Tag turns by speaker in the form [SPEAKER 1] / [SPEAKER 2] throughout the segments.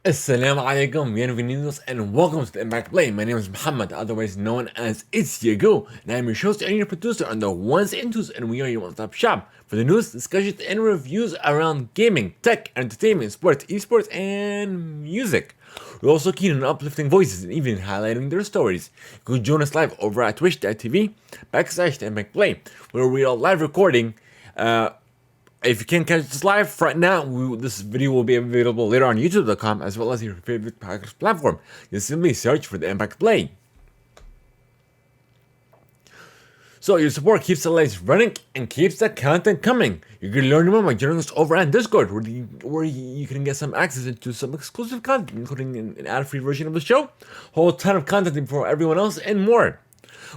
[SPEAKER 1] Assalamu alaikum, bienvenidos, and welcome to the Theimpactplay. My name is Muhammad, otherwise known as It's Yago, and I'm your host and your producer on the ones and twos, and we are your one-stop shop for the news, discussions, and reviews around gaming, tech, entertainment, sports, esports, and music. We're also keen on uplifting voices and even highlighting their stories. You can join us live over at twitch.tv/Theimpactplay, where we are live recording. If you can't catch this live right now, this video will be available later on YouTube.com as well as your favorite podcast platform. Just simply search for the Theimpactplay. So your support keeps the lights running and keeps the content coming. You can learn more by joining us over on Discord, where you can get some access into some exclusive content, including an ad-free version of the show, a whole ton of content for everyone else, and more.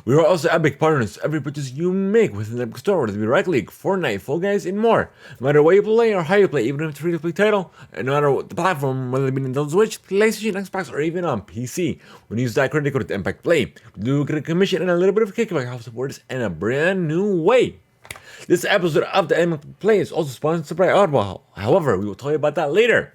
[SPEAKER 1] We are also Epic partners. Every purchase you make within the Epic Store, whether it be Rocket League, Fortnite, Fall Guys, and more. No matter what you play or how you play, even if it's a free-to-play title, and no matter what the platform, whether it be Nintendo Switch, PlayStation, Xbox, or even on PC, when you use that credit code at Theimpactplay, we do get a commission and a little bit of a kickback to help support us in a brand new way. This episode of the Theimpactplay is also sponsored by Audible. However, we will tell you about that later.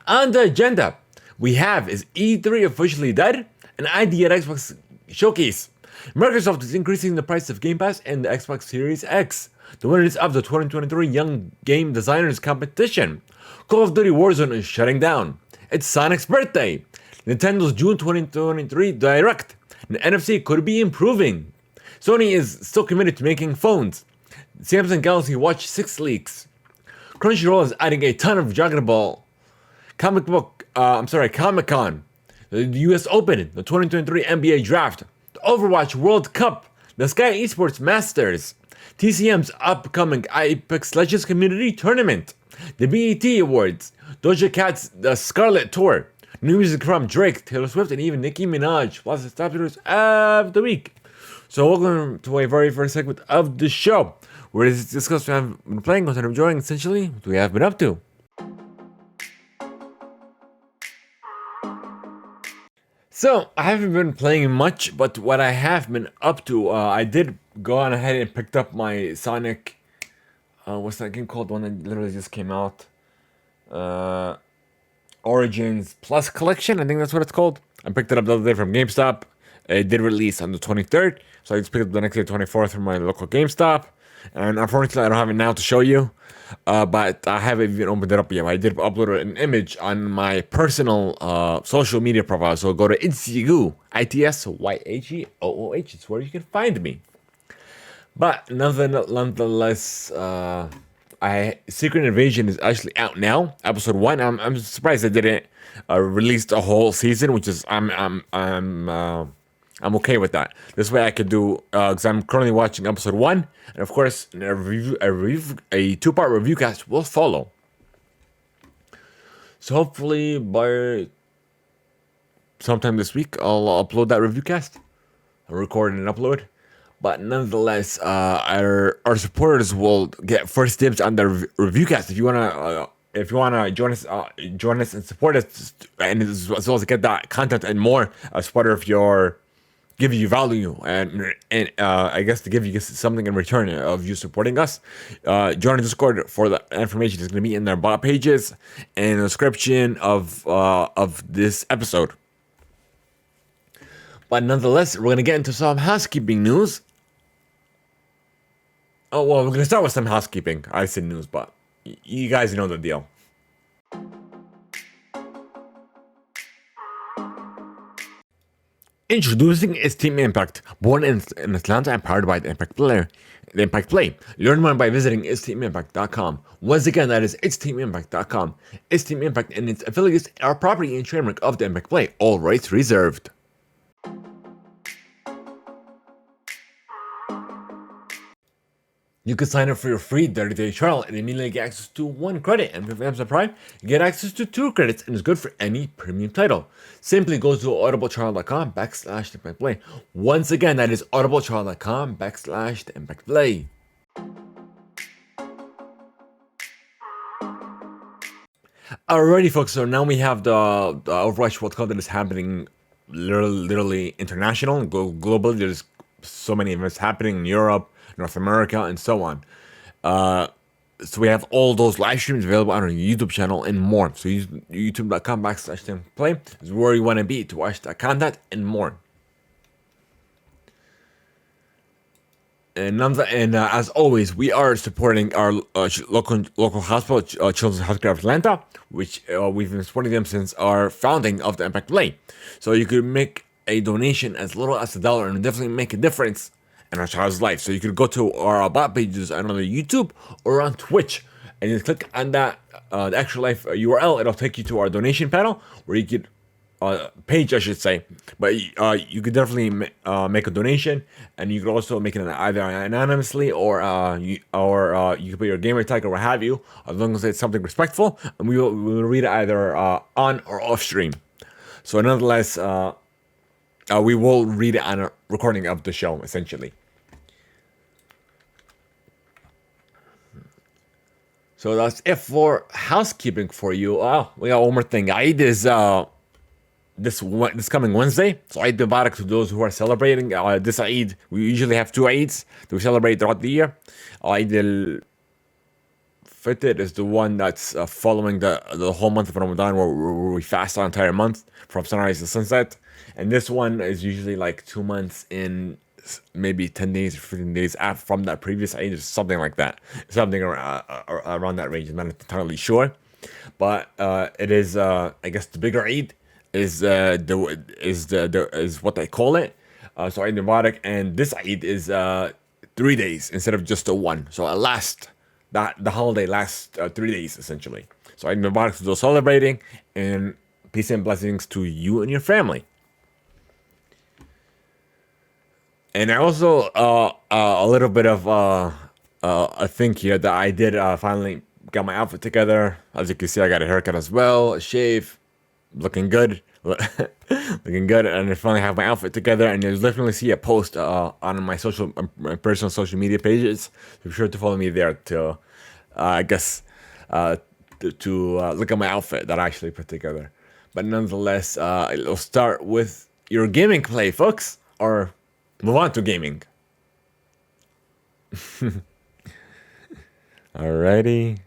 [SPEAKER 1] On the agenda, we have is E3 officially dead, an ID at Xbox showcase. Microsoft is increasing the price of Game Pass and the Xbox Series X. The winners of the 2023 Young Game Designers Competition. Call of Duty Warzone is shutting down. It's Sonic's birthday. Nintendo's June 2023 Direct. The NFC could be improving. Sony is still committed to making phones. Samsung Galaxy Watch 6 leaks. Crunchyroll is adding a ton of Dragon Ball. Comic-Con. The US Open. The 2023 NBA Draft. Overwatch World Cup, the Sky Esports Masters, TCM's upcoming Apex Legends Community Tournament, the BET Awards, Doja Cat's The Scarlet Tour, new music from Drake, Taylor Swift, and even Nicki Minaj, plus the top hitters of the week. So welcome to a very first segment of the show, where it's discussed what I've been playing, what I'm enjoying, essentially, what we have been up to. So, I haven't been playing much, but what I have been up to, I did go on ahead and picked up my Sonic, what's that game called? The one that literally just came out. Origins Plus Collection, I think that's what it's called. I picked it up the other day from GameStop. It did release on the 23rd, so I just picked it up the next day, 24th, from my local GameStop. And unfortunately, I don't have it now to show you, but I haven't even opened it up yet. I did upload an image on my personal social media profile, so go to Itsyagoo, ITSYAGOOH. It's where you can find me. But nonetheless, Secret Invasion is actually out now, episode 1. I'm surprised they didn't release the whole season, which is I'm okay with that. This way I could do, because I'm currently watching episode 1, and of course, a two-part review cast will follow. So hopefully by sometime this week, I'll upload that review cast. I'll record and upload. But nonetheless, our supporters will get first dibs on the review cast. If you wanna join us and support us, and as well as get that content and more as part of your give you value and I guess to give you something in return of you supporting us. Join the Discord for the information. Is going to be in their bot pages and the description of this episode. But nonetheless, we're going to get into some housekeeping news. Oh, well, we're going to start with some housekeeping. I said news, but you guys know the deal. Introducing is Team Impact, born in Atlanta and powered by the Theimpactplay. Learn more by visiting itsteamimpact.com. Once again, that is itsteamimpact.com. It's Team Impact and its affiliates are property and trademark of the Theimpactplay. All rights reserved. You can sign up for your free 30-day trial and immediately get access to 1 credit. And with Amazon Prime, you get access to 2 credits and it's good for any premium title. Simply go to audibletrial.com/Theimpactplay. Once again, that is audibletrial.com/Theimpactplay. Alrighty, folks, so now we have the Overwatch World Cup that is happening literally international, globally. There's so many events happening in Europe, North America, and so on. So we have all those live streams available on our YouTube channel and more. So youtube.com/Theimpactplay is where you want to be to watch that content and more. And as always, we are supporting our local hospital, Children's Healthcare of Atlanta, which we've been supporting them since our founding of the Theimpactplay. So you could make a donation as little as $1 and definitely make a difference in our child's life. So you could go to our About pages on either YouTube or on Twitch, and you click on that the Extra Life URL. It'll take you to our donation panel where you could page, I should say, but you could definitely make a donation, and you could also make it either anonymously or you could put your gamer tag or what have you, as long as it's something respectful, and we will read it either on or off stream. So nonetheless, we will read it on a recording of the show, essentially. So that's it for housekeeping for you. We got one more thing. Eid is this coming Wednesday. So Eid Mubarak to those who are celebrating. This Eid, we usually have 2 Eids that we celebrate throughout the year. Eid al-Fitr is the one that's following the whole month of Ramadan, where we fast the entire month from sunrise to sunset. And this one is usually like 2 months in maybe 10 days or 15 days after from that previous Eid, or something like that. Something around that range. I'm not entirely sure. But it is, I guess, the bigger Eid is what they call it. So Eid Mubarak, and this Eid is 3 days instead of just the one. So the holiday lasts 3 days essentially. So Eid Mubarak to those celebrating, and peace and blessings to you and your family. And I also a little bit of a thing here that I did finally got my outfit together. As you can see, I got a haircut as well, a shave, looking good, looking good, and I finally have my outfit together. And you'll definitely see a post on my personal social media pages. So be sure to follow me there to, I guess, to look at my outfit that I actually put together. But nonetheless, it'll start with your gaming play, folks, or move on to gaming. Alrighty.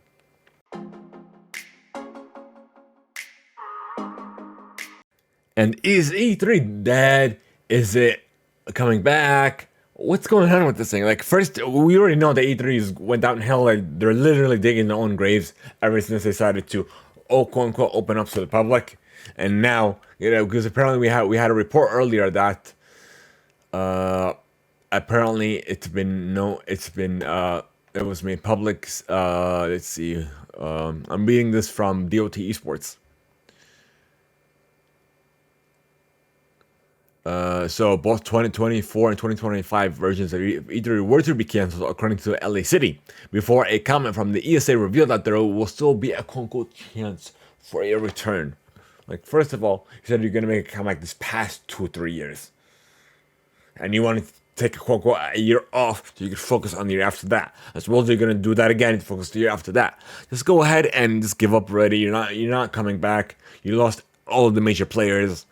[SPEAKER 1] And is E3 dead? Is it coming back? What's going on with this thing? Like, first, we already know that E3 went downhill. Like, they're literally digging their own graves ever since they decided to, quote unquote, open up to the public. And now, because apparently we had a report earlier that apparently it was made public. Let's see. I'm reading this from DOT Esports. So both 2024 and 2025 versions of E3 were to be canceled, according to LA City, before a comment from the ESA revealed that there will still be a quote-unquote chance for a return. Like, first of all, you said you're gonna make a comeback this past 2-3 years, and you want to take a quote-unquote a year off so you can focus on the year after that. As well as you're gonna do that again to focus the year after that. Just go ahead and just give up already. You're not coming back. You lost all of the major players.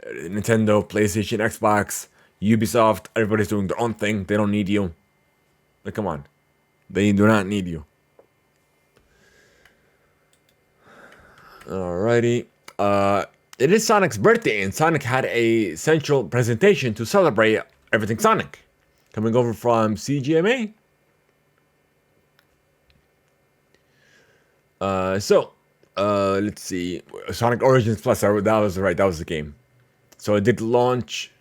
[SPEAKER 1] Nintendo, PlayStation, Xbox, Ubisoft, everybody's doing their own thing. They don't need you. Like, come on. They do not need you. Alrighty. It is Sonic's birthday, and Sonic had a central presentation to celebrate everything Sonic. Coming over from CGMA. Let's see. Sonic Origins Plus, that was right. That was the game. So it did launch,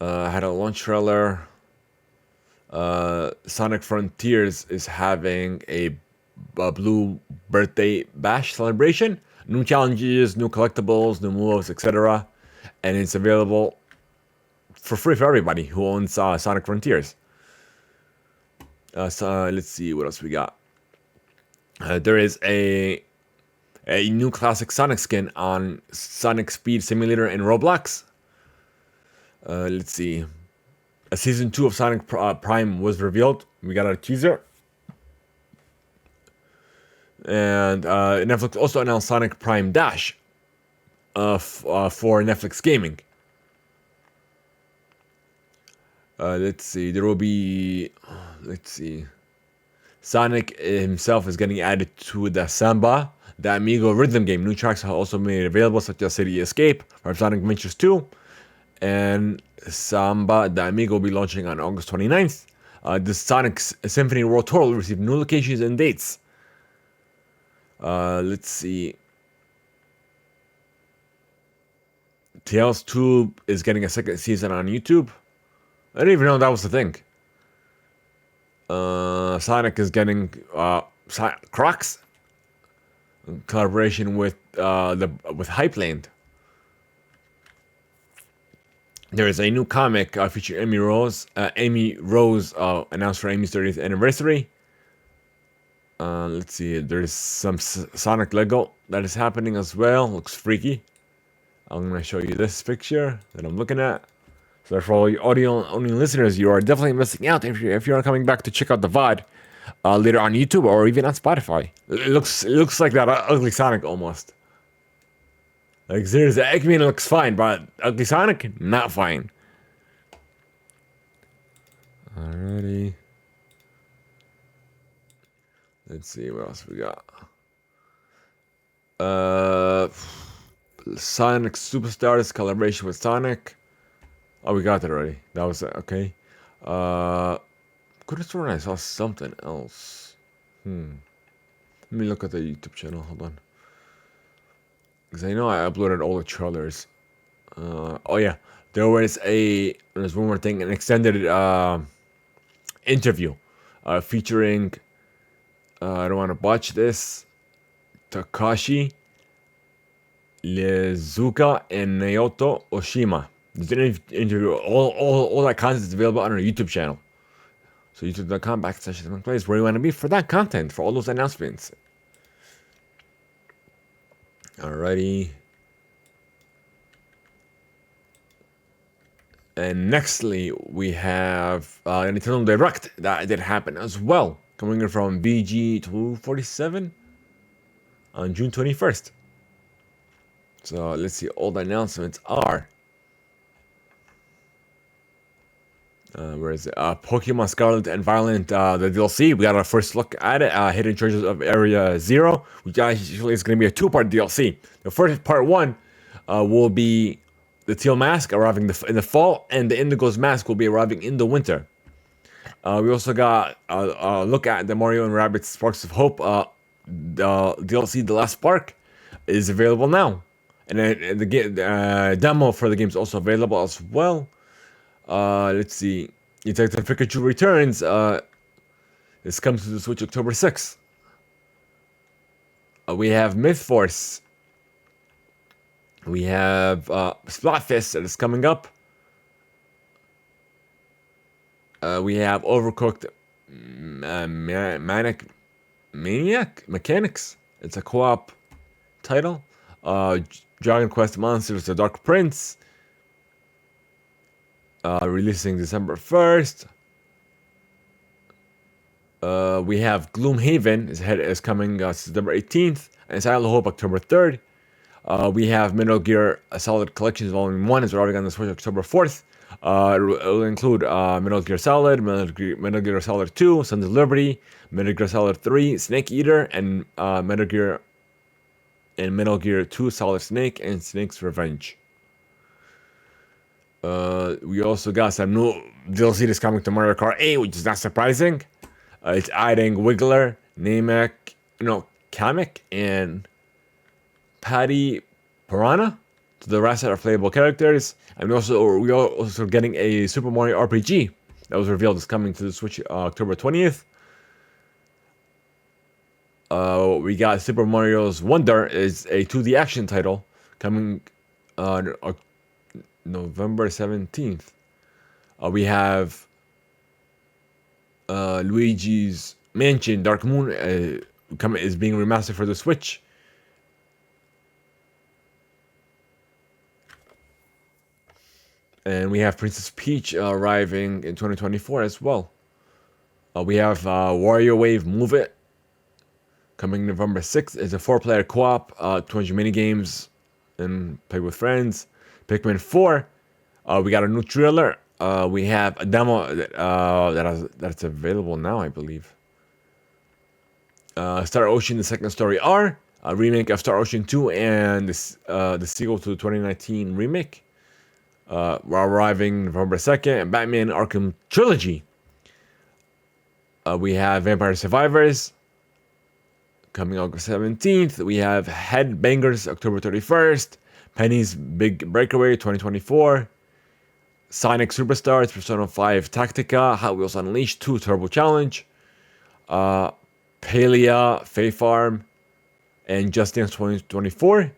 [SPEAKER 1] had a launch trailer. Sonic Frontiers is having a blue birthday bash celebration. New challenges, new collectibles, new moves, etc. And it's available for free for everybody who owns Sonic Frontiers. So let's see what else we got. There is a new classic Sonic skin on Sonic Speed Simulator in Roblox. Let's see. A season 2 of Sonic Prime was revealed. We got a teaser. And Netflix also announced Sonic Prime Dash for Netflix Gaming. Let's see. There will be... Let's see. Sonic himself is getting added to the Samba, the Amigo rhythm game. New tracks are also made available, such as City Escape from Sonic Adventures 2. And Samba, the Amigo, will be launching on August 29th. The Sonic Symphony World Tour will receive new locations and dates. Let's see. Tales 2 is getting a second season on YouTube. I didn't even know that was the thing. Sonic is getting Crocs in collaboration with Hypeland. There is a new comic featuring Amy Rose. Amy Rose announced for Amy's 30th anniversary. Let's see. There's some Sonic Lego that is happening as well. Looks freaky. I'm gonna show you this picture that I'm looking at. So for all you audio-only listeners, you are definitely missing out if you're coming back to check out the VOD later on YouTube or even on Spotify. It looks like that ugly Sonic almost. Like seriously, Eggman looks fine, but ugly Sonic not fine. Alrighty. Let's see what else we got. Sonic Superstars collaboration with Sonic. Oh, we got that already. That was okay. Could have sworn I saw something else. Let me look at the YouTube channel. Hold on. Because I know I uploaded all the trailers. Oh yeah, there's one more thing, an extended interview featuring. I don't want to botch this. Takashi Lizuka and Naoto Oshima. This interview, all that content is available on our YouTube channel. So youtube.com/Theimpactplay is where you want to be for that content, for all those announcements. Alrighty. And nextly, we have a Nintendo Direct that did happen as well, coming in from BG247 on June 21st. So let's see, all the announcements are. Where is it? Pokemon Scarlet and Violet, the DLC. We got our first look at it. Hidden Treasures of Area Zero, which actually is going to be a two-part DLC. The first part one will be the Teal Mask arriving in the fall, and the Indigo's Mask will be arriving in the winter. We also got a look at the Mario and Rabbids Sparks of Hope. The DLC, The Last Spark, is available now. And the demo for the game is also available as well. Let's see. Detective Pikachu Returns. This comes to the Switch October 6th. We have Myth Force. We have Splatfest that is coming up. We have Overcooked Maniac Mechanics. It's a co-op title. Dragon Quest Monsters: The Dark Prince. Releasing December 1st. We have Gloomhaven is coming September 18th, and Silent Hope October 3rd. We have Metal Gear Solid Collections Volume 1 is arriving on the Switch October 4th. It will include Metal Gear Solid, Metal Gear Solid 2, Sons of Liberty, Metal Gear Solid 3, Snake Eater, and Metal Gear 2 Solid Snake and Snake's Revenge. We also got some new DLC that's coming to Mario Kart 8, which is not surprising. It's adding Wiggler, Kamek, and Patty Piranha to the rest of our playable characters. And we are also getting a Super Mario RPG that was revealed is coming to the Switch October 20th. We got Super Mario's Wonder is a 2D action title coming on November 17th. We have Luigi's Mansion Dark Moon is being remastered for the Switch. And we have Princess Peach arriving in 2024 as well. We have Wario Wave Move It coming November 6th. It's a 4-player co-op, 200 minigames, and play with friends. Pikmin 4, we got a new trailer. We have a demo that's available now, I believe. Star Ocean: The Second Story R, a remake of Star Ocean 2 and the sequel to the 2019 remake. We're arriving November 2nd. And Batman Arkham Trilogy. We have Vampire Survivors coming August 17th. We have Headbangers October 31st. Penny's Big Breakaway 2024. Sonic Superstars Persona 5 Tactica. Hot Wheels Unleashed 2 Turbo Challenge. Palia, Fae Farm, and Just Dance 2024.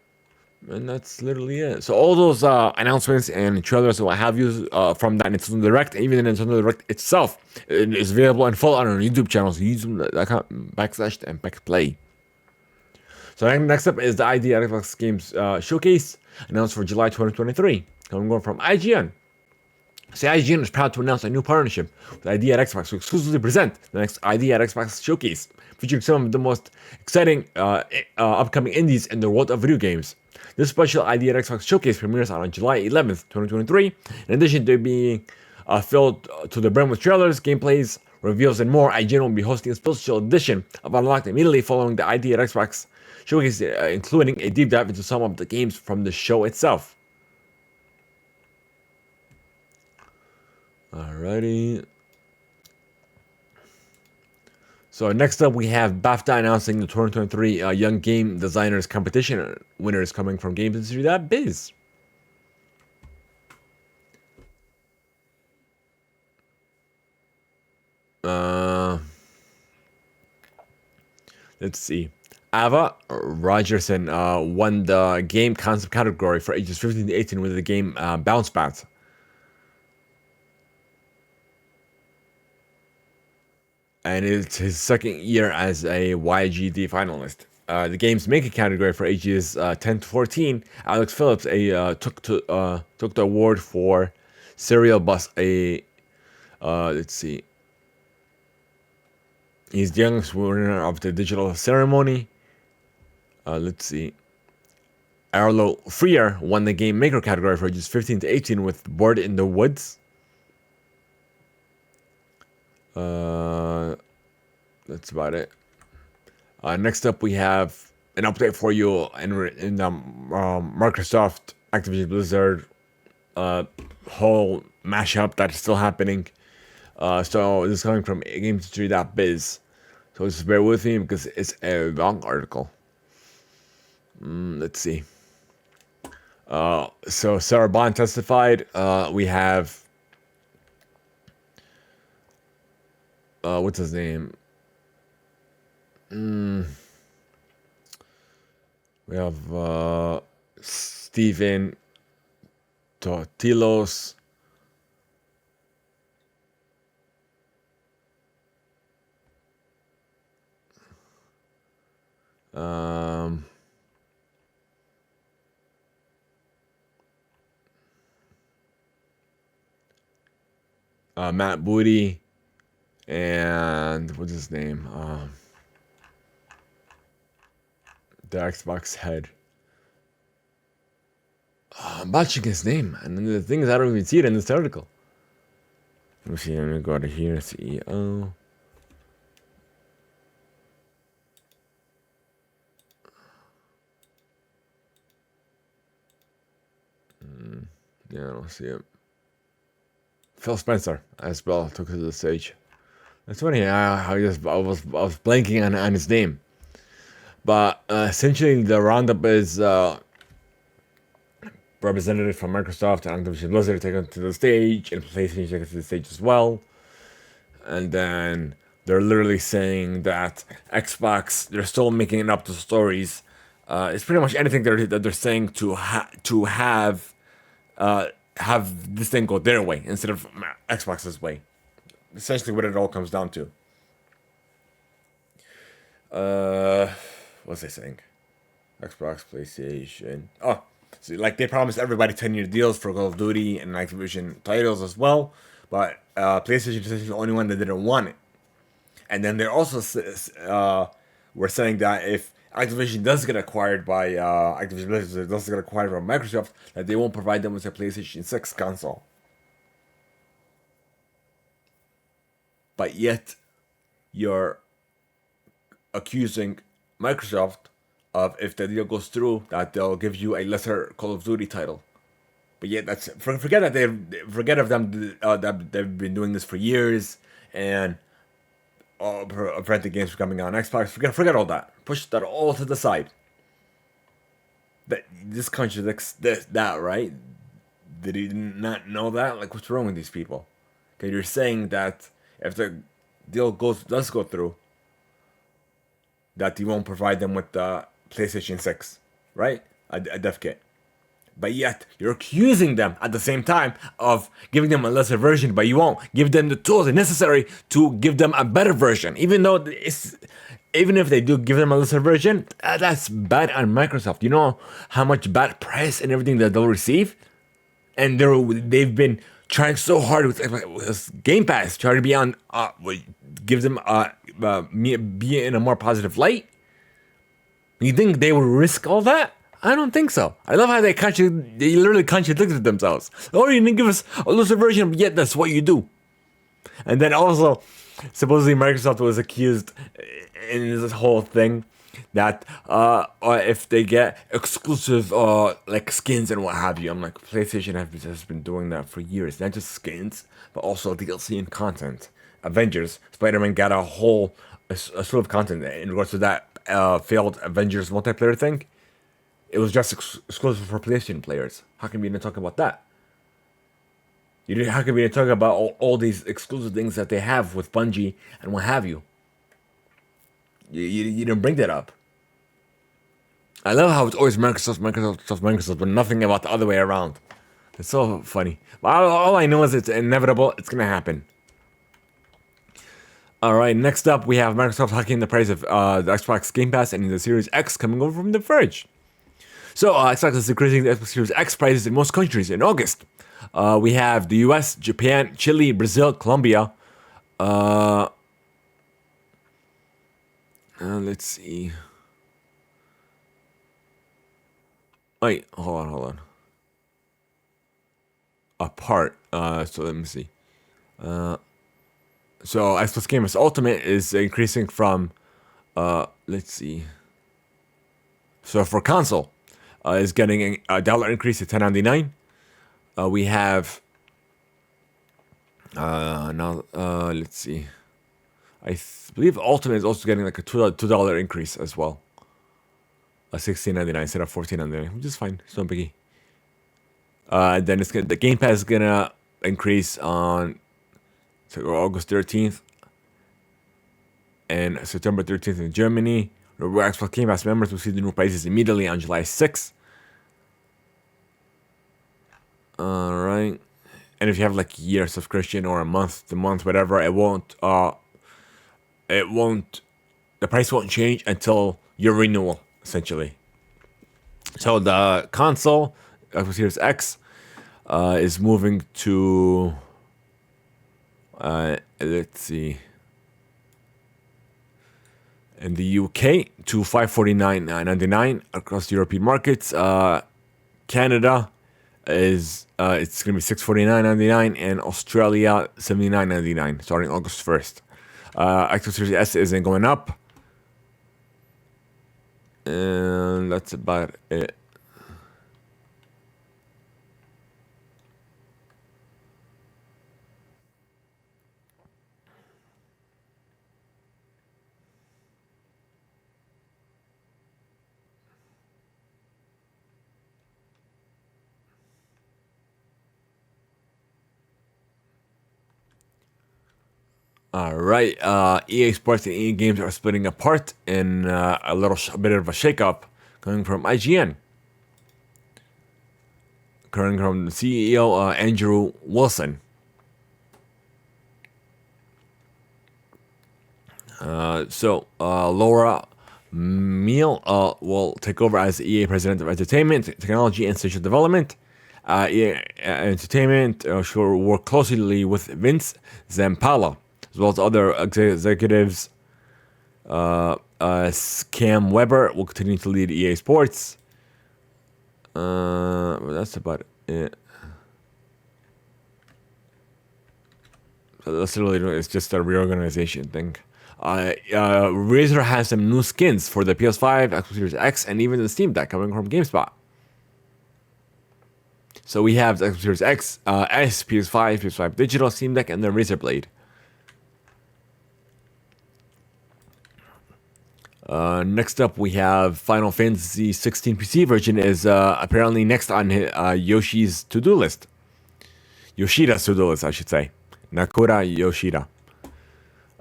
[SPEAKER 1] And that's literally it. So all those announcements and trailers and what have you from that Nintendo Direct, even the Nintendo Direct itself, it is available in full on our YouTube channel. So YouTube.com/Theimpactplay. So next up is the ID Xbox Games Showcase, announced for July 2023. Coming from IGN. So IGN is proud to announce a new partnership with ID at Xbox to exclusively present the next ID at Xbox Showcase, featuring some of the most exciting upcoming indies in the world of video games. This special ID at Xbox Showcase premieres on July 11th, 2023. In addition to being filled to the brim with trailers, gameplays, reveals, and more, IGN will be hosting a special edition of Unlocked immediately following the ID at Xbox Showcase, including a deep dive into some of the games from the show itself. Alrighty. So next up, we have BAFTA announcing the 2023 Young Game Designers Competition winners coming from GamesIndustry.biz. Let's see. Ava Rogerson won the game concept category for ages 15 to 18 with the game Bounce Bat. And it's his second year as a YGD finalist. The game's making category for ages 10 to 14, Alex Phillips took the award for Serial Bus. Let's see. He's the youngest winner of the digital ceremony. Let's see. Arlo Freer won the game maker category for ages 15 to 18 with Board in the Woods. That's about it. Next up, we have an update for you in the Microsoft Activision Blizzard whole mashup that's still happening. So this is coming from GamesIndustry.biz. So just bear with me because it's a long article. Let's see. So Sarah Bond testified. We have what's his name? We have Stephen Tortillos. Matt Booty, and what's his name? The Xbox head. I'm botching his name, and then the thing is, I don't even see it in this article. Let me see. Let me go to here. CEO. Yeah, I don't see it. Phil Spencer as well took to the stage. That's funny. I was blanking on his name. But essentially, the roundup is representative from Microsoft and Activision Blizzard taken to the stage, and PlayStation taken to the stage as well. And then they're literally saying that Xbox, they're still making it up to stories. It's pretty much anything that they're saying to have this thing go their way instead of Xbox's way. Essentially, what it all comes down to. What's they saying? Xbox, PlayStation. Oh, so like they promised everybody 10-year deals for Call of Duty and Activision titles as well, but PlayStation is the only one that didn't want it. And then they're also were saying that if Activision does get acquired by Activision Blizzard does get acquired by Microsoft, that they won't provide them with a PlayStation 6 console. But yet, your accusing Microsoft of, if the deal goes through, that they'll give you a lesser Call of Duty title. But yet, forget that forget of them that they've been doing this for years and preventing games from coming on Xbox. Forget all that. Push that all to the side. This contradicts that, right? Did he not know that? Like, what's wrong with these people? Okay, you're saying that if the deal does go through, that you won't provide them with the PlayStation 6, right? A dev kit. But yet, you're accusing them at the same time of giving them a lesser version, but you won't give them the tools necessary to give them a better version. Even if they do give them a lesser version, that's bad on Microsoft. You know how much bad press and everything that they'll receive? And they've been trying so hard with Game Pass, trying to be on, give them be in a more positive light. You think they would risk all that? I don't think so. I love how they literally contradicted themselves. Oh, you didn't give us a looser version, but yet that's what you do. And then also, supposedly Microsoft was accused in this whole thing that if they get exclusive like skins and what have you. I'm like, PlayStation has been doing that for years. Not just skins, but also DLC and content. Avengers, Spider-Man got a slew of content in regards to that failed Avengers multiplayer thing. It was just exclusive for PlayStation players. How can we even talk about that? How can we even talk about all these exclusive things that they have with Bungie and what have you? You didn't bring that up. I love how it's always Microsoft, but nothing about the other way around. It's so funny. But all I know is it's inevitable. It's gonna happen. All right. Next up, we have Microsoft hiking the price of the Xbox Game Pass and the Series X coming over from The Verge. So, Xbox is increasing the Xbox Series X prices in most countries in August. We have the US, Japan, Chile, Brazil, Colombia. Let's see. Wait, hold on. Apart. So let me see. So Xbox Game Pass Ultimate is increasing from, let's see. So for console, is getting a dollar increase to $10.99. We have now let's see. I believe Ultimate is also getting like a $2 increase as well. $16.99 instead of $14.99, which is fine. It's no biggie. Then the Game Pass is gonna increase on August 13th and September 13th in Germany. Where Xbox Game Pass members will see the new prices immediately on July 6th. Alright. And if you have like a year subscription or a month to month, whatever, the price won't change until your renewal, essentially. So the console, Xbox Series X, is moving to, let's see, in the UK to $549.99 across the European markets. Canada is it's gonna be $649.99, and Australia $79.99 starting August 1st. Xbox Series S isn't going up, and that's about it. All right, EA Sports and EA Games are splitting apart in a bit of a shakeup coming from IGN. Coming from the CEO, Andrew Wilson. So Laura Meal will take over as EA President of Entertainment, Technology, and Social Development. EA Entertainment will work closely with Vince Zampella, as well as other executives. Cam Weber will continue to lead EA Sports. Well, that's about it. So that's really, it's just a reorganization thing. Razer has some new skins for the PS5, Xbox Series X, and even the Steam Deck coming from GameSpot. So we have the Xbox Series X, S, PS5, PS5 Digital, Steam Deck, and the Razer Blade. Next up, we have Final Fantasy 16 PC version is apparently next on Yoshi's to-do list. Yoshida's to-do list, I should say. Nakura Yoshida.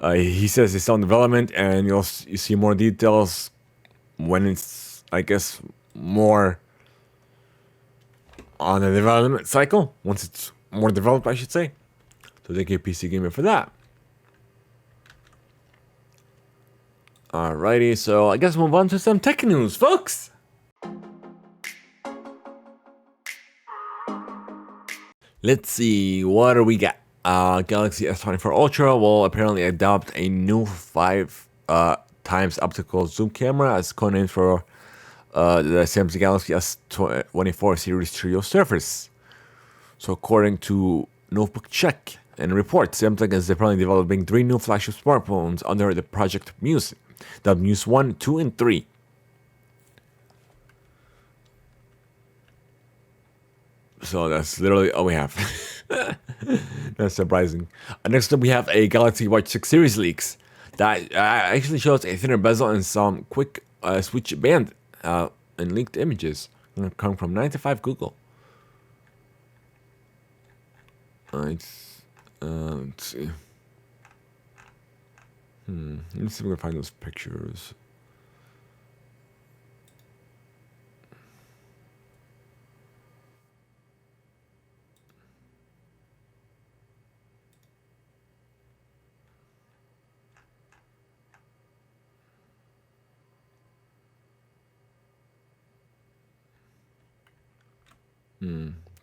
[SPEAKER 1] He says it's still in development, and you see more details when it's, I guess, more on the development cycle. Once it's more developed, I should say. So thank you, PC Gamer, for that. Alrighty, so I guess we'll move on to some tech news, folks. Let's see, what do we got? Galaxy S24 Ultra will apparently adopt a new 5 times optical zoom camera as codename for the Samsung Galaxy S24 series Trio Surface. So according to Notebook Check and reports, Samsung is apparently developing 3 new flagship smartphones under the Project Muse. The Muse 1, 2, and 3. So that's literally all we have. That's surprising. Next up, we have a Galaxy Watch 6 series leaks that actually shows a thinner bezel and some quick switch band in leaked images coming from 9to5 Google. Let's see. Let's see if we can find those pictures.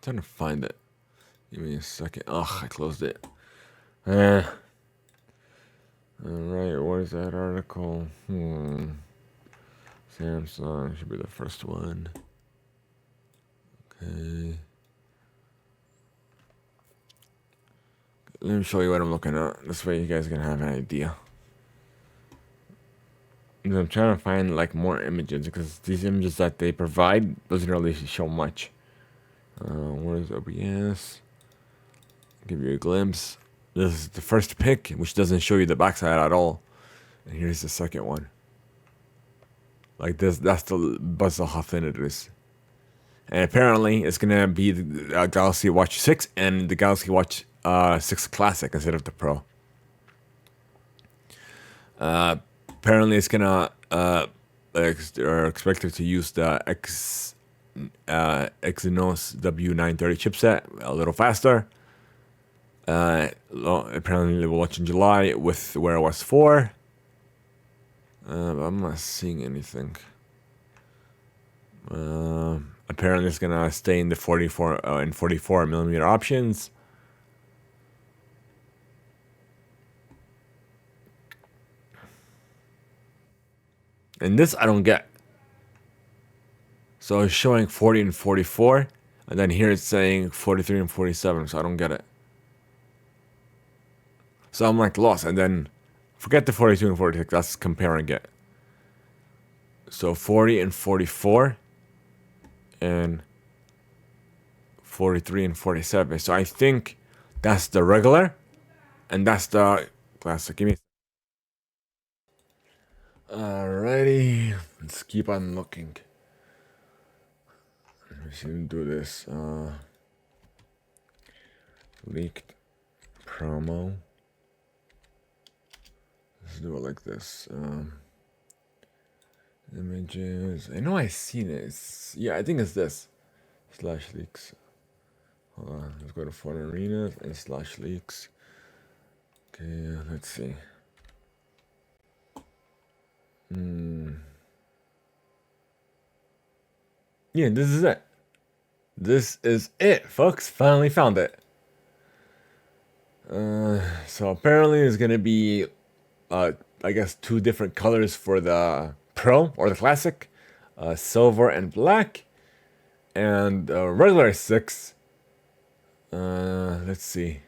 [SPEAKER 1] Trying to find it. Give me a second. Ugh, I closed it. Alright, what is that article? Samsung should be the first one. Okay. Let me show you what I'm looking at. This way you guys can have an idea. I'm trying to find like more images because these images that they provide doesn't really show much. Where's OBS? Give you a glimpse. This is the first pic, which doesn't show you the backside at all. And here's the second one. Like this, that's the bezel how thin it is. And apparently, it's gonna be the Galaxy Watch 6 and the Galaxy Watch 6 Classic instead of the Pro. Apparently, it's gonna are expected to use the Exynos W930 chipset a little faster. Apparently, they will launch in July with Wear OS 4. I'm not seeing anything. Apparently, it's gonna stay in the 44 and 44 millimeter options. And this I don't get. So it's showing 40 and 44, and then here it's saying 43 and 47. So I don't get it. So I'm like lost, and then forget the 42 and 46. That's comparing it. So 40 and 44, and 43 and 47. So I think that's the regular, and that's the classic. Give me. Alrighty, let's keep on looking. We should do this. Leaked promo. Let's do it like this. Images. I know I've seen it. Yeah, I think it's this. Slash leaks. Hold on. Let's go to Fun Arenas and slash leaks. Okay, let's see. Yeah, this is it. This is it, folks. Finally found it. So apparently there's gonna be, I guess, 2 different colors for the Pro or the Classic, silver and black, and regular 6. Let's see.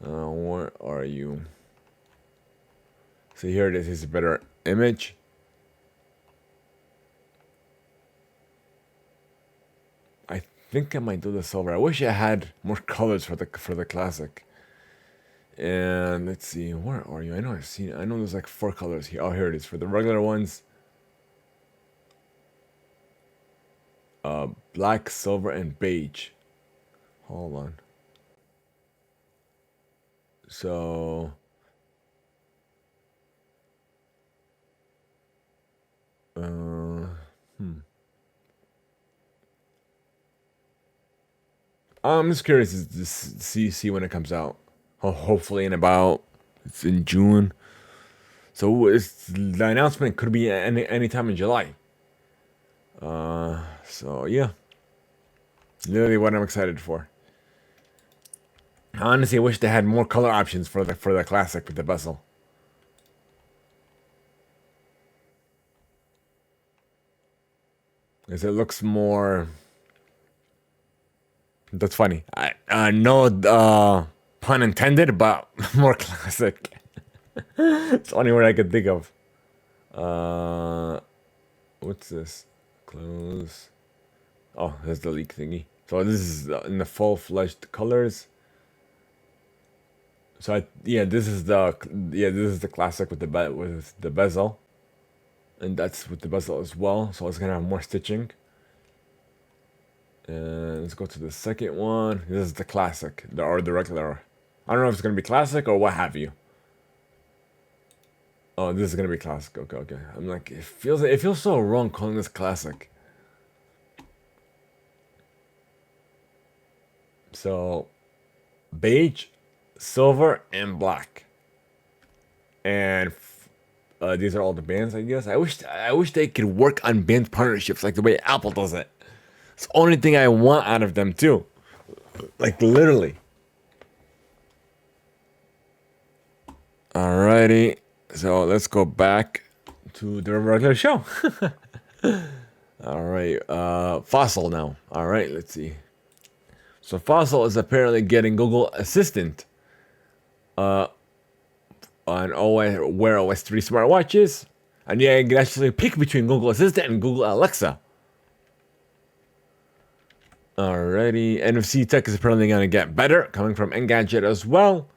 [SPEAKER 1] Where are you? So here it is. Here's a better image. I think I might do the silver. I wish I had more colors for the classic. And let's see, where are you? I know there's like 4 colors here. Oh, here it is for the regular ones. Black, silver, and beige. Hold on. So I'm just curious to see when it comes out. Hopefully it's in June. So the announcement could be any time in July. So yeah, literally what I'm excited for. Honestly, I wish they had more color options for the classic with the bezel. Because it looks more. That's funny. No pun intended, but more classic. It's the only word I could think of. What's this? Close. Oh, there's the leak thingy. So this is in the full-fledged colors. So this is the classic with the bezel, and that's with the bezel as well. So it's gonna have more stitching. And let's go to the second one. This is the classic, or the regular. I don't know if it's gonna be classic or what have you. Oh, this is gonna be classic. Okay. I'm like, it feels so wrong calling this classic. So, beige, silver, and black. And these are all the bands, I guess. I wish they could work on band partnerships like the way Apple does it. It's the only thing I want out of them too. Like literally. Alrighty. So let's go back to the regular show. Alright. Fossil now. Alright, let's see. So Fossil is apparently getting Google Assistant on Wear OS 3 smartwatches. And yeah, you can actually pick between Google Assistant and Google Alexa. Alrighty, NFC tech is apparently going to get better, coming from Engadget as well.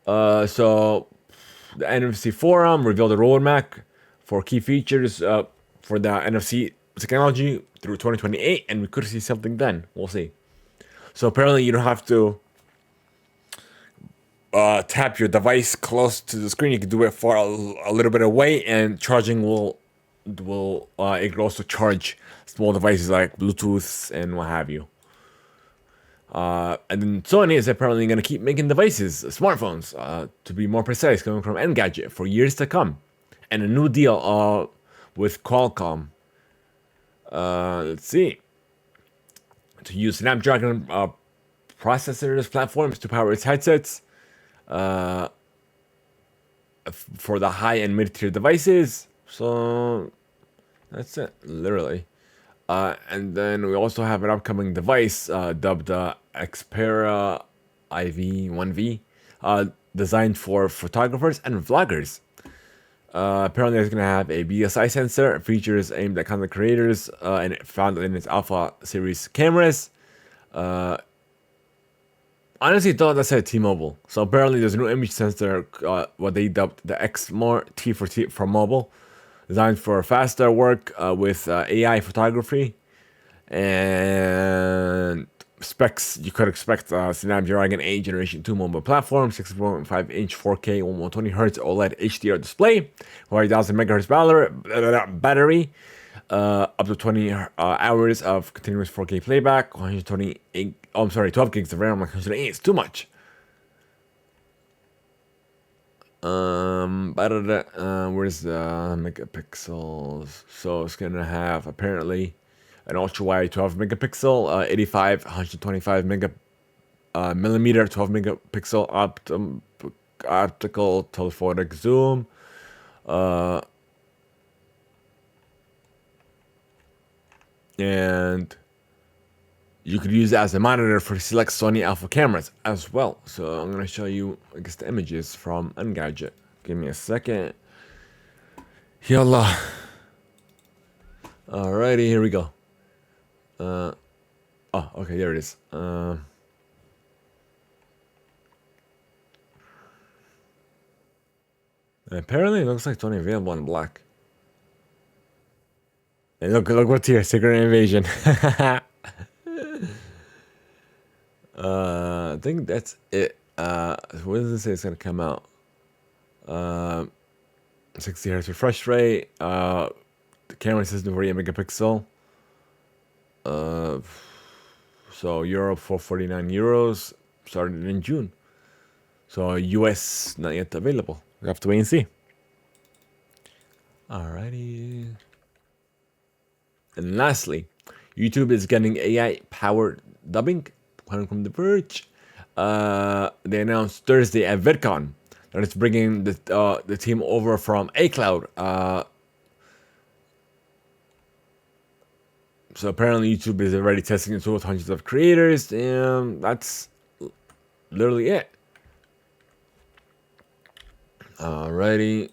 [SPEAKER 1] So the NFC forum revealed a roadmap for key features for the NFC technology through 2028, and we could see something then. We'll see. So apparently you don't have to tap your device close to the screen. You can do it for a little bit away, and charging will it can also charge small devices like Bluetooth and what have you. And then Sony is apparently going to keep making devices, smartphones, to be more precise, coming from Engadget for years to come. And a new deal with Qualcomm. Let's see. To use Snapdragon processors platforms to power its headsets for the high and mid-tier devices. So that's it, literally. And then we also have an upcoming device dubbed Xperia IV1V, designed for photographers and vloggers. Apparently, it's going to have a BSI sensor, features aimed at content creators, and found in its Alpha series cameras. Honestly, thought that said T-Mobile. So apparently, there's a new image sensor, what they dubbed the Xmore T for mobile, designed for faster work with AI photography. And specs, you could expect Snapdragon 8 Generation 2 mobile platform, 6.5-inch 4K 120Hz OLED HDR display, 4000 MHz battery, up to 20 hours of continuous 4K playback, 12 gigs of RAM, 128, it's too much. Where's the megapixels? So it's gonna have apparently an ultra wide 12 megapixel, 85, 125 millimeter 12 megapixel optical telephotic zoom. And you could use it as a monitor for select Sony Alpha cameras as well. So I'm gonna show you, I guess, the images from Engadget. Give me a second. Yallah. Alrighty, here we go. Oh, okay, there it is. Apparently, it looks like it's only available in black. And look what's here, Secret Invasion. I think that's it. When does it say it's gonna come out? 60 hertz refresh rate. The camera system 48 megapixel. So Europe 449 euros. Started in June. So US not yet available. We have to wait and see. Alrighty. And lastly, YouTube is getting AI powered dubbing. Coming from The Verge. They announced Thursday at VidCon that it's bringing the team over from A-Cloud. So apparently YouTube is already testing the tool with hundreds of creators, and that's literally it. Alrighty.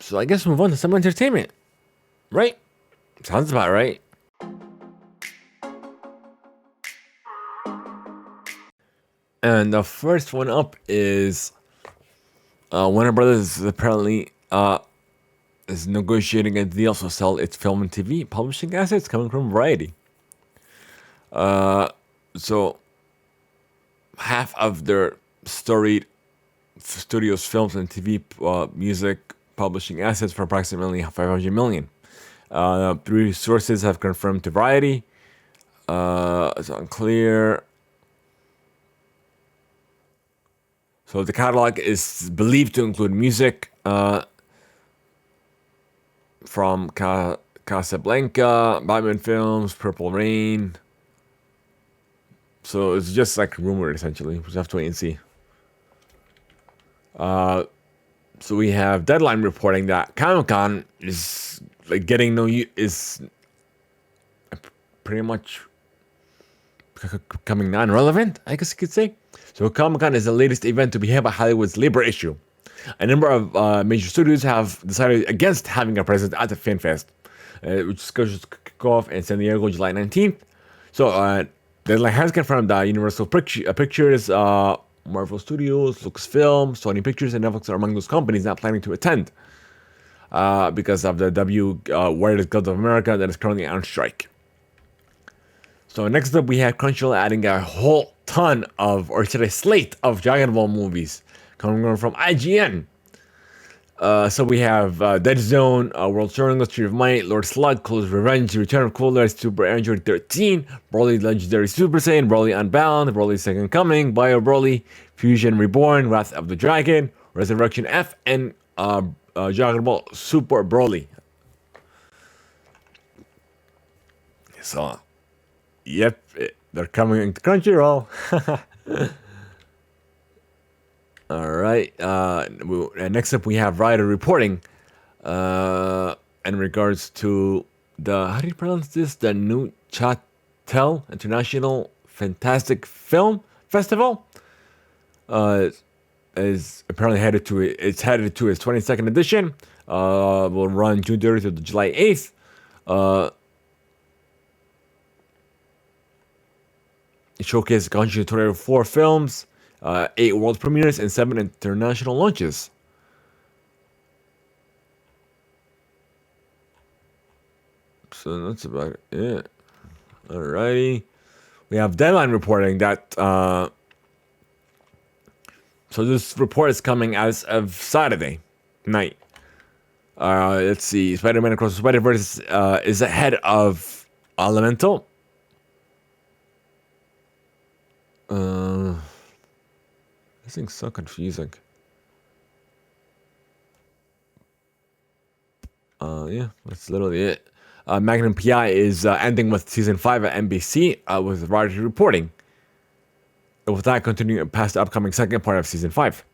[SPEAKER 1] So I guess move on to some entertainment. Right? Sounds about right. And the first one up is Warner Brothers apparently is negotiating a deal to sell its film and TV publishing assets coming from Variety. So half of their storied studios, films, and TV music publishing assets for approximately $500 million. Three sources have confirmed to Variety. It's unclear. So the catalog is believed to include music from Casablanca, Batman films, Purple Rain. So it's just like rumored, essentially. We just have to wait and see. So we have Deadline reporting that Comic-Con is like getting is pretty much becoming non-relevant, I guess you could say. So Comic-Con is the latest event to be held by Hollywood's labor issue. A number of major studios have decided against having a presence at the FanFest, which is scheduled to kick off in San Diego July 19th. So Deadline has confirmed that Universal Pictures, Marvel Studios, Lucasfilm, Sony Pictures, and Netflix are among those companies not planning to attend because of the Wireless Guild of America that is currently on strike. So next up, we have Crunchyroll adding a whole ton of, or should I slate of Dragon Ball movies coming from IGN. So we have Dead Zone, World Triangle, Street of Might, Lord Slug, Close Revenge, Return of Cooler, Super Android 13, Broly Legendary Super Saiyan, Broly Unbound, Broly Second Coming, Bio Broly, Fusion Reborn, Wrath of the Dragon, Resurrection F, and Dragon Ball Super Broly. So, yep, they're coming into Crunchyroll. All right. Next up, we have Ryder reporting in regards to the, how do you pronounce this? The New Chatel International Fantastic Film Festival. Is apparently headed to its 22nd edition. Will run June 30th to July 8th. It showcases 124 films, 8 world premieres, and 7 international launches. So that's about it. Alrighty. We have Deadline reporting that. So this report is coming as of Saturday night. Let's see. Spider-Man Across the Spider-Verse is ahead of Elemental. This thing's so confusing. Yeah, that's literally it. Magnum PI is ending with season 5 at NBC with Roger reporting. With that, continuing past the upcoming second part of season 5.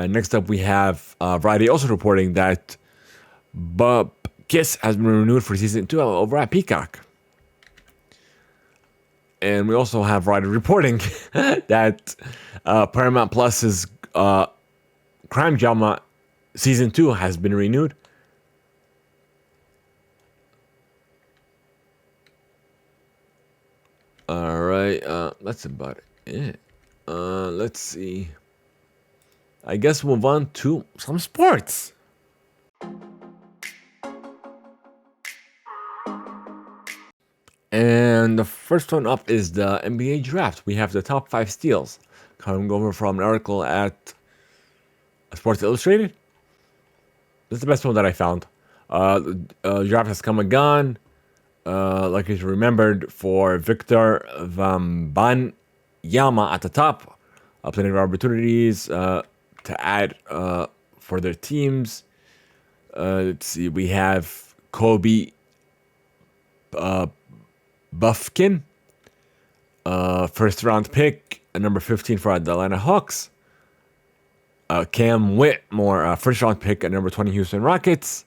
[SPEAKER 1] Next up, we have Variety also reporting that Bub Kiss has been renewed for season 2 over at Peacock. And we also have Variety reporting that Paramount Plus's crime drama season 2 has been renewed. All right, that's about it. Let's see. I guess we'll move on to some sports. And the first one up is the NBA draft. We have the top 5 steals coming over from an article at Sports Illustrated. This is the best one that I found. The draft has come and gone. Like you remembered, for Victor Wembanyama at the top. Plenty of opportunities to add for their teams. Let's see. We have Kobe Buffkin, first round pick, number 15 for the Atlanta Hawks. Cam Whitmore, first round pick at number 20 Houston Rockets.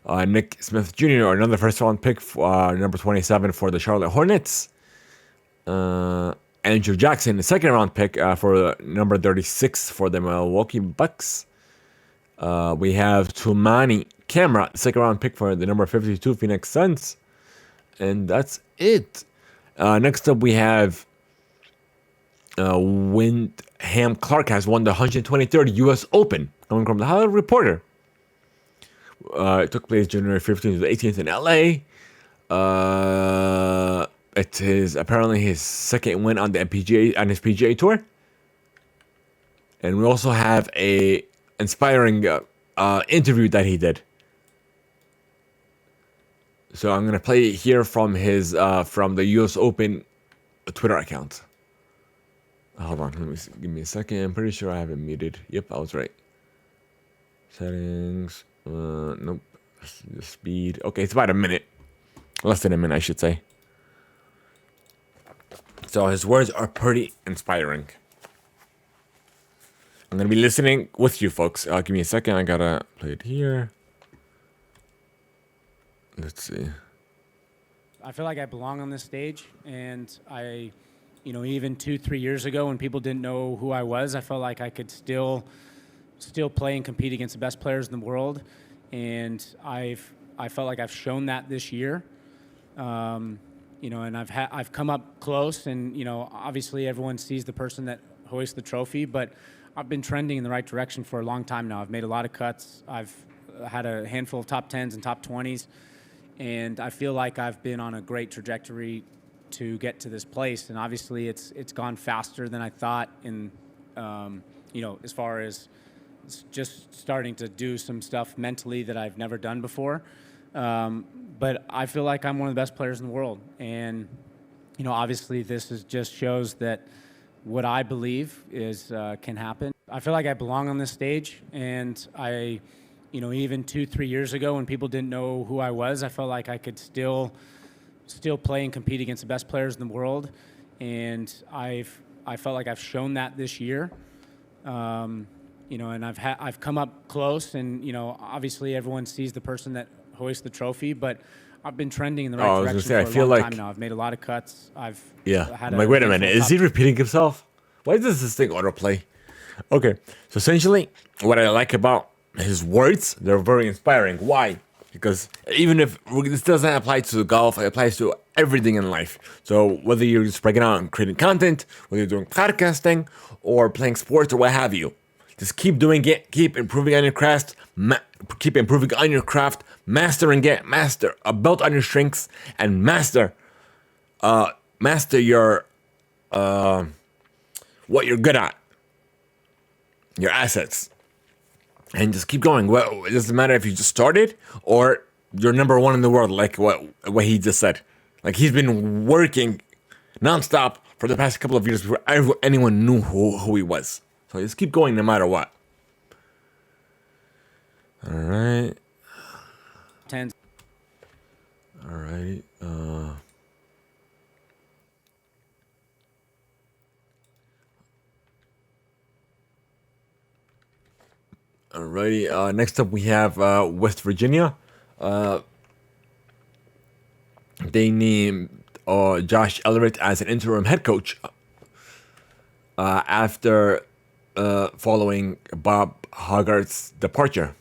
[SPEAKER 1] Nick Smith Jr., another first round pick, number 27 for the Charlotte Hornets. Andrew Jackson, the second round pick for number 36 for the Milwaukee Bucks. We have Tumani Camera, second round pick for the number 52 Phoenix Suns. And that's it. Next up, we have Wyndham Clark has won the 123rd U.S. Open, coming from the Hollywood Reporter. It took place January 15th to the 18th in L.A. It is apparently his second win on the his PGA Tour. And we also have a inspiring interview that he did. So I'm gonna play it here from his from the U.S. Open Twitter account. Hold on, give me a second. I'm pretty sure I have it muted. Yep, I was right. Settings. Nope. The speed. Okay, it's about a minute. Less than a minute, I should say. So his words are pretty inspiring. I'm gonna be listening with you folks. Give me a second. I gotta play it here. Let's see.
[SPEAKER 2] I feel like I belong on this stage, and even 2-3 years ago when people didn't know who I was, I felt like I could still play and compete against the best players in the world, and I felt like I've shown that this year. And I've come up close, and obviously everyone sees the person that hoists the trophy, but I've been trending in the right direction for a long time now. I've made a lot of cuts. I've had a handful of top 10s and top 20s. And I feel like I've been on a great trajectory to get to this place. And obviously it's gone faster than I thought in, as far as just starting to do some stuff mentally that I've never done before. But I feel like I'm one of the best players in the world. And, obviously this just shows that what I believe is can happen. I feel like I belong on this stage, and even 2-3 years ago when people didn't know who I was, I felt like I could still play and compete against the best players in the world. And I felt like I've shown that this year. And I've come up close, and obviously everyone sees the person that hoists the trophy, but I've been trending in the right direction for a long time now. I've made a lot of cuts. I'm
[SPEAKER 1] like, wait a minute, is he repeating himself? Why does this thing autoplay? Okay, so essentially what I like about his words, they're very inspiring. Why? Because even if this doesn't apply to golf, it applies to everything in life. So whether you're just breaking out and creating content, whether you're doing podcasting or playing sports or what have you, just keep doing it. Keep improving on your craft. Keep improving on your craft. Mastering it. Master a belt on your strengths and master your what you're good at, your assets. And just keep going. Well, it doesn't matter if you just started or you're number one in the world, like what he just said. Like, he's been working nonstop for the past couple of years before anyone knew who he was. So just keep going no matter what. All right.
[SPEAKER 2] 10.
[SPEAKER 1] All right. Alrighty. Next up, we have West Virginia. They named Josh Ellerith as an interim head coach after following Bob Hogarth's departure.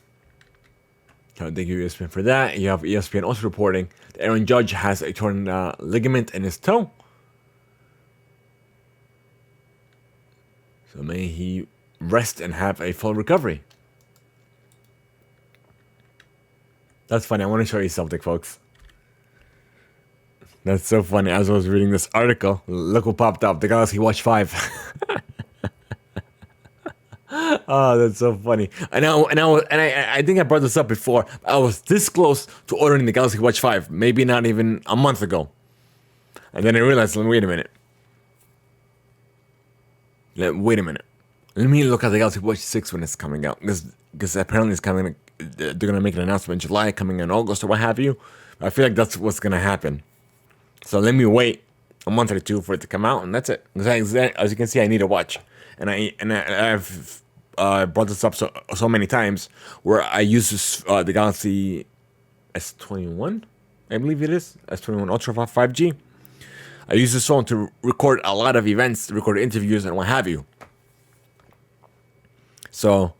[SPEAKER 1] So thank you, ESPN, for that. You have ESPN also reporting that Aaron Judge has a torn ligament in his toe. So may he rest and have a full recovery. That's funny. I want to show you something, folks. That's so funny. As I was reading this article, look what popped up. The Galaxy Watch 5. Oh, that's so funny. I think I brought this up before. I was this close to ordering the Galaxy Watch 5, maybe not even a month ago. And then I realized, wait a minute. Wait a minute. Let me look at the Galaxy Watch 6 when it's coming out. Because apparently it's coming. They're going to make an announcement in July, coming in August or what have you. I feel like that's what's going to happen. So let me wait a month or two for it to come out, and that's it. Because as you can see, I need a watch. And I've brought this up so many times where I use this, the Galaxy S21, I believe it is, S21 Ultra 5G. I use this phone to record a lot of events, record interviews, and what have you. So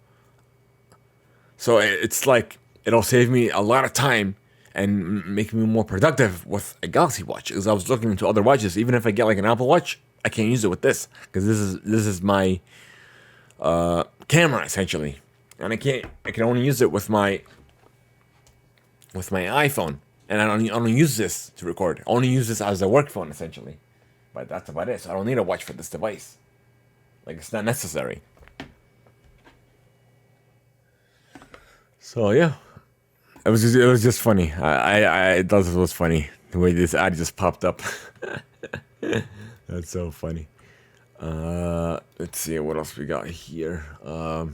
[SPEAKER 1] it's like it'll save me a lot of time and make me more productive with a Galaxy Watch. Because I was looking into other watches, even if I get like an Apple Watch, I can't use it with this because this is my camera essentially, and I can only use it with my iPhone, and I don't use this to record. I only use this as a work phone essentially, but that's about it. So I don't need a watch for this device. Like, it's not necessary. So yeah, it was just funny. I thought it was funny the way this ad just popped up. That's so funny. Let's see what else we got here. I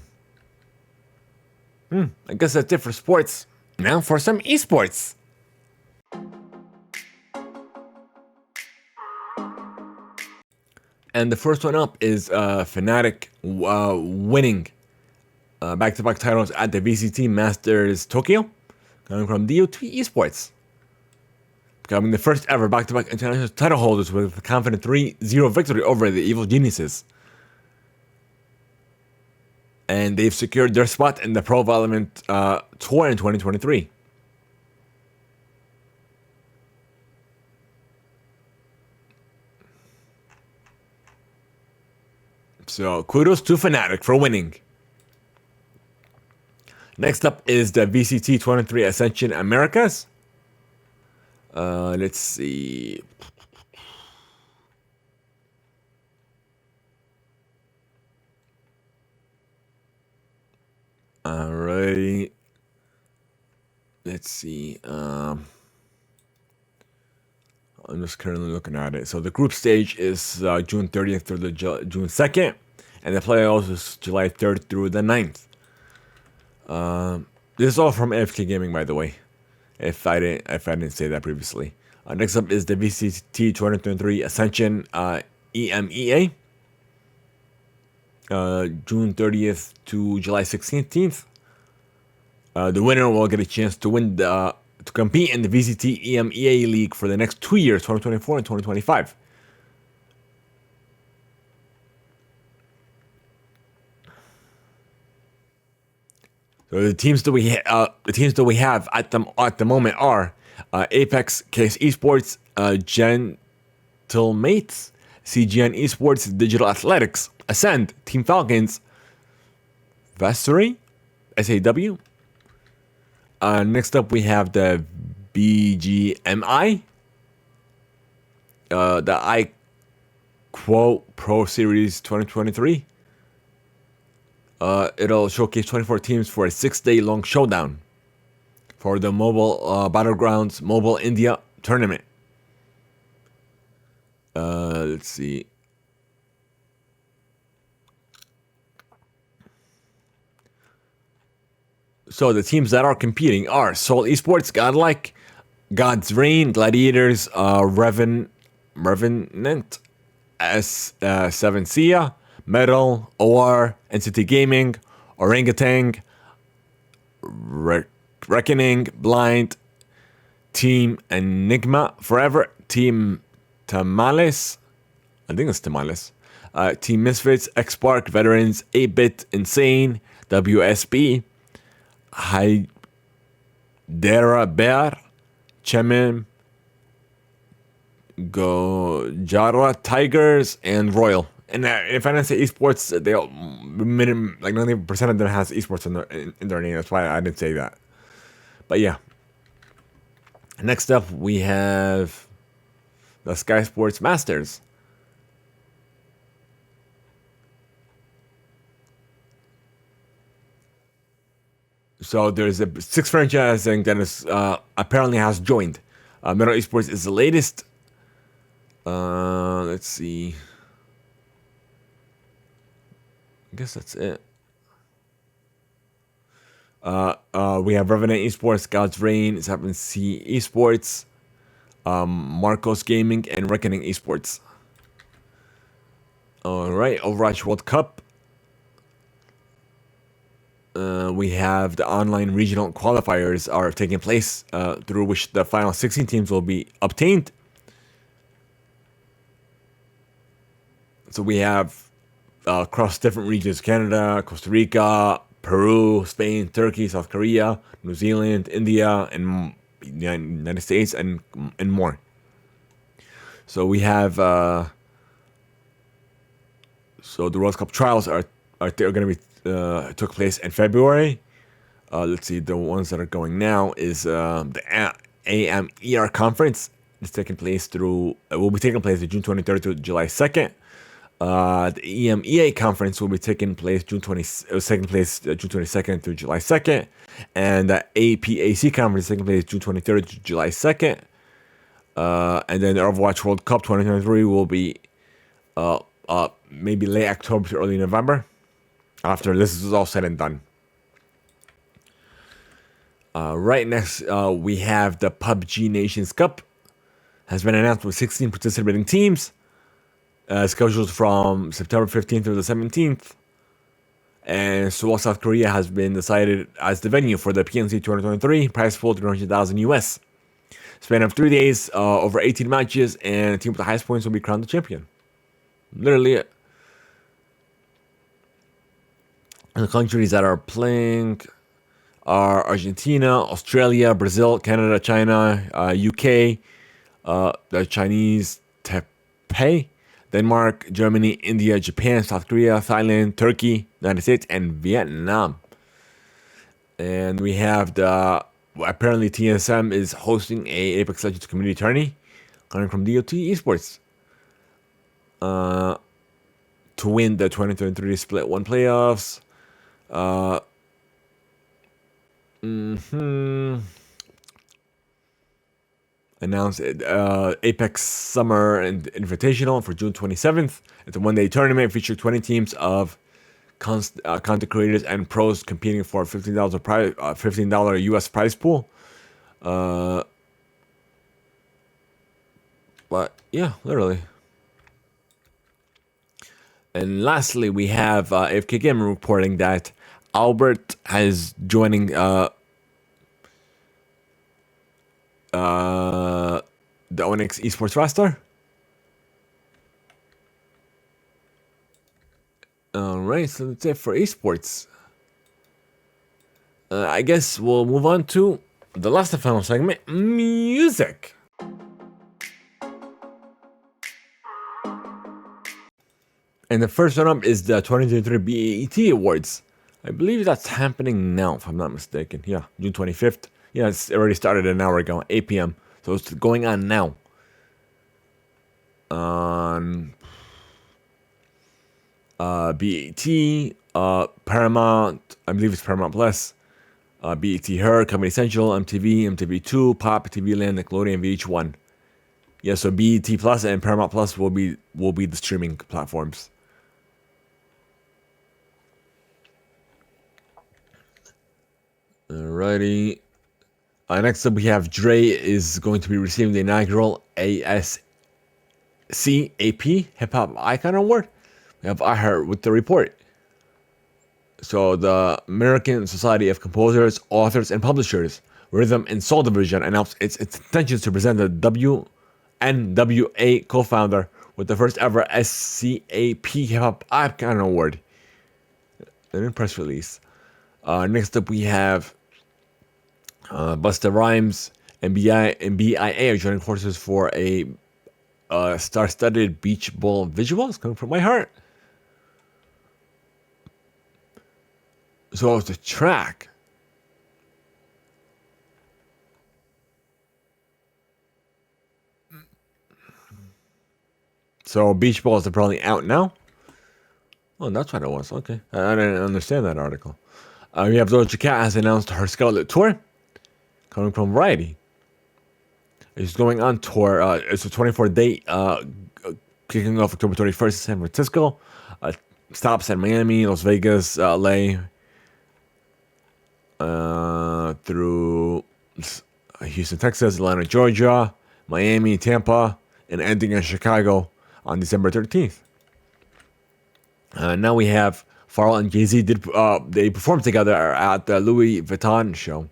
[SPEAKER 1] guess that's it for sports. Now for some esports. And the first one up is Fnatic winning back-to-back titles at the VCT Masters Tokyo, coming from DOT Esports. Becoming the first ever back-to-back international title holders with a confident 3-0 victory over the Evil Geniuses. And they've secured their spot in the Pro Valorant Tour in 2023. So kudos to Fnatic for winning. Next up is the VCT 23 Ascension Americas. Let's see. Alright. Let's see. I'm just currently looking at it. So the group stage is June 30th through the June 2nd, and the playoffs is July 3rd through the 9th. This is all from AFK Gaming, by the way. If I didn't say that previously. Next up is the VCT 2023 Ascension EMEA. June 30th to July 16th. The winner will get a chance to win to compete in the VCT EMEA League for the next 2 years, 2024 and 2025. So the teams that we have at the moment are Apex, KS Esports, Gentlemates, CGN Esports, Digital Athletics, Ascend, Team Falcons, Vessery, SAW. Next up, we have the BGMI, the iQuo Pro Series 2023. It'll showcase 24 teams for a 6-day long showdown for the Mobile Battlegrounds Mobile India tournament. Let's see. So the teams that are competing are Soul Esports, Godlike, God's Reign, Gladiators, Revenant, S7 Sia, Metal, OR, NCT Gaming, Orangutan, Reckoning, Blind, Team Enigma, Forever, Team Tamales, I think it's Tamales, Team Misfits, X-Spark, Veterans, 8-Bit, Insane, WSB, Hyderabad, Chemen, Gojara Tigers, and Royal. And if I didn't say esports, they all, like 90% of them has esports in their name. That's why I didn't say that. But yeah. Next up, we have the Sky Sports Masters. So there's a 6 franchising that is apparently has joined. Metal Esports is the latest. Let's see. I guess that's it. We have Revenant Esports, God's Reign, 7C Esports, Marcos Gaming, and Reckoning Esports. Alright, Overwatch World Cup. We have the online regional qualifiers are taking place, through which the final 16 teams will be obtained. So we have across different regions: Canada, Costa Rica, Peru, Spain, Turkey, South Korea, New Zealand, India, and United States, and more. So we have so the World Cup trials are going to be took place in February. Let's see, the ones that are going now is the AMER conference. It's taking place through will be taking place June 23rd to July 2nd. The EMEA conference will be taking place June 22nd through July 2nd, and the APAC conference is taking place June 23rd to July 2nd. And then the Overwatch World Cup 2023 will be maybe late October to early November, after this is all said and done. Right next, we have the PUBG Nations Cup. Has been announced with 16 participating teams. Scheduled from September 15th through the 17th. And Seoul, South Korea has been decided as the venue for the PNC 2023, prize pool $300,000 US. Span of 3 days, over 18 matches, and the team with the highest points will be crowned the champion. Literally it. And the countries that are playing are Argentina, Australia, Brazil, Canada, China, UK, the Chinese Taipei, Denmark, Germany, India, Japan, South Korea, Thailand, Turkey, United States, and Vietnam. And we have apparently TSM is hosting a Apex Legends community tourney coming from DOT Esports. To win the 2023 Split 1 playoffs. Announced Apex Summer Invitational for June 27th. It's a one-day tournament featuring 20 teams of content creators and pros competing for $15 US prize pool. But yeah, literally. And lastly, we have AFK Gamer reporting that Albert is joining the Onyx Esports roster. Alright, so that's it for esports. I guess we'll move on to the last and final segment, music. And the first one up is the 2023 BET Awards. I believe that's happening now, if I'm not mistaken. Yeah, June 25th. Yeah, it's already started an hour ago, 8 p.m. So it's going on now. On BET, Paramount, I believe it's Paramount Plus, BET Her, Comedy Central, MTV, MTV2, Pop, TV Land, Nickelodeon, VH1. Yeah, so BET Plus and Paramount Plus will be the streaming platforms. Alrighty. Next up, we have Dre is going to be receiving the inaugural ASCAP Hip Hop Icon Award. We have iHeart with the report. So the American Society of Composers, Authors, and Publishers Rhythm and Soul Division announced its intentions to present the WNWA co-founder with the first ever SCAP Hip Hop Icon Award. In a press release. Next up, we have Busta Rhymes and BIA are joining forces for a star-studded beach ball visuals coming from my heart. So it's a track. So beach balls are probably out now. Oh, that's what it was. Okay, I didn't understand that article. We have Doja Cat has announced her Scarlet Tour, coming from Variety. She's going on tour. It's a 24-day, kicking off October 21st in San Francisco. Stops at Miami, Las Vegas, LA, through Houston, Texas, Atlanta, Georgia, Miami, Tampa, and ending in Chicago on December 13th. Now we have Pharrell and Jay-Z they performed together at the Louis Vuitton show,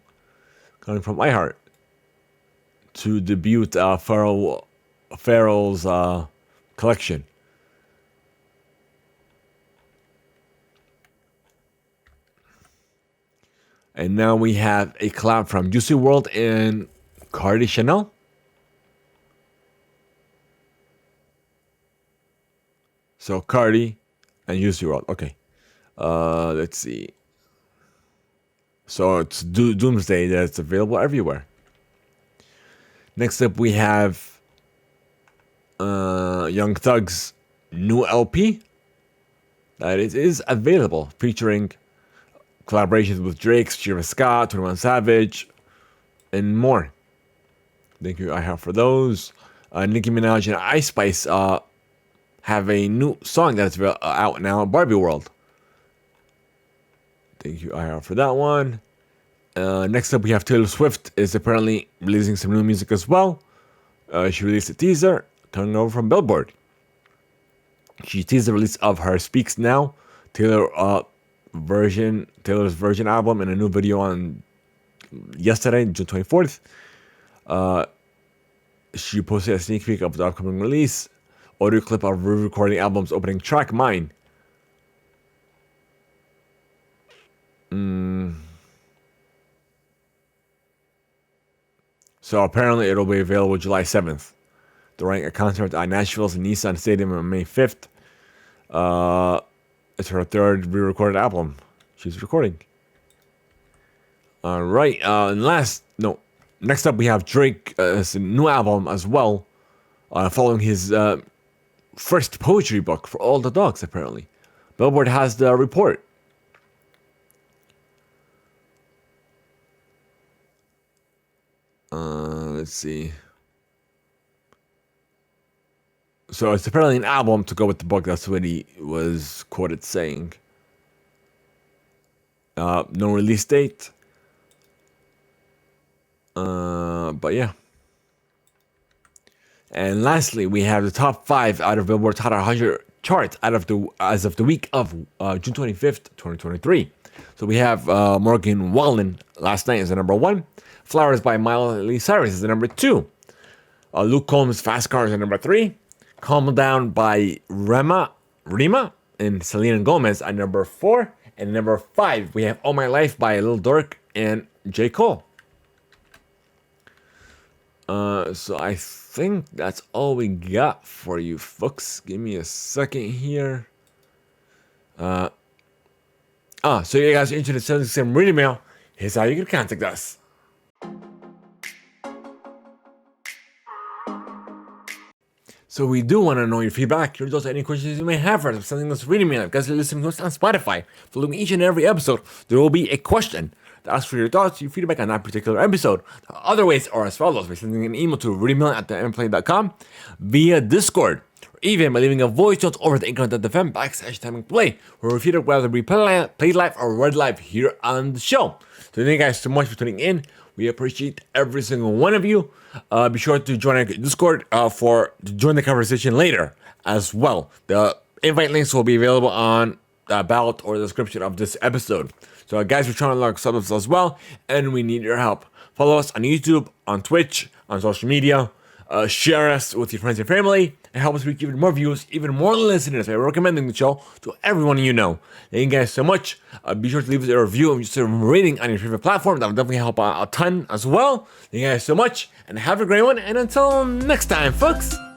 [SPEAKER 1] coming from iHeart, to debut Pharrell's collection. And now we have a collab from Juicy WRLD and Cardi Chanel. So Cardi and Juicy WRLD. Okay. Let's see. So it's Doomsday that's available everywhere. Next up, we have Young Thug's new LP that is available, featuring collaborations with Drake, Travis Scott, 21 Savage, and more. Thank you, I have for those. Nicki Minaj and Ice Spice have a new song that's out now, Barbie World. Thank you, I have for that one. Next up, we have Taylor Swift is apparently releasing some new music as well. She released a teaser coming over from Billboard. She teased the release of her Speaks Now Taylor's version album in a new video on yesterday, June 24th. She posted a sneak peek of the upcoming release, audio clip of re-recording album's opening track, Mine. So apparently it'll be available July 7th during a concert at Nashville's Nissan Stadium on May 5th. It's her third re-recorded album she's recording. All right. Next up we have Drake's new album as well, following his first poetry book for all the dogs, apparently. Billboard has the report. Let's see. So it's apparently an album to go with the book. That's what he was quoted saying. No release date. But yeah. And lastly, we have the top 5 out of Billboard's Hot 100 chart as of the week of June 25th, 2023. So we have Morgan Wallen Last Night is the number 1. Flowers by Miley Cyrus is the number 2. Luke Combs' Fast Car is the number 3. Calm Down by Rima and Selena Gomez at number 4. And number 5, we have All My Life by Lil Durk and J. Cole. So I think that's all we got for you folks. Give me a second here. So you guys are interested in sending some reading mail. Here's how you can contact us. So we do want to know your feedback, your thoughts, any questions you may have for us, sending us reading mail. If you guys are listening to us on Spotify, following each and every episode, there will be a question to ask for your thoughts, your feedback on that particular episode. Other ways are as follows: by sending an email to readingmail@theimpactplay.com, via Discord, or even by leaving a voice note over the anchor.fm/Theimpactplay, where we feedback whether we play live or read live here on the show. So thank you guys so much for tuning in. We appreciate every single one of you. Be sure to join our Discord to join the conversation later as well. The invite links will be available on the about or the description of this episode. So guys, we're trying to unlock subs as well, and we need your help. Follow us on YouTube, on Twitch, on social media. share us with your friends and family, and help us reach even more views, even more listeners by recommending the show to everyone you know. Thank you guys so much. Be sure to leave us a review and just a rating on your favorite platform. That'll definitely help out a ton as well. Thank you guys so much, and have a great one. And until next time, folks.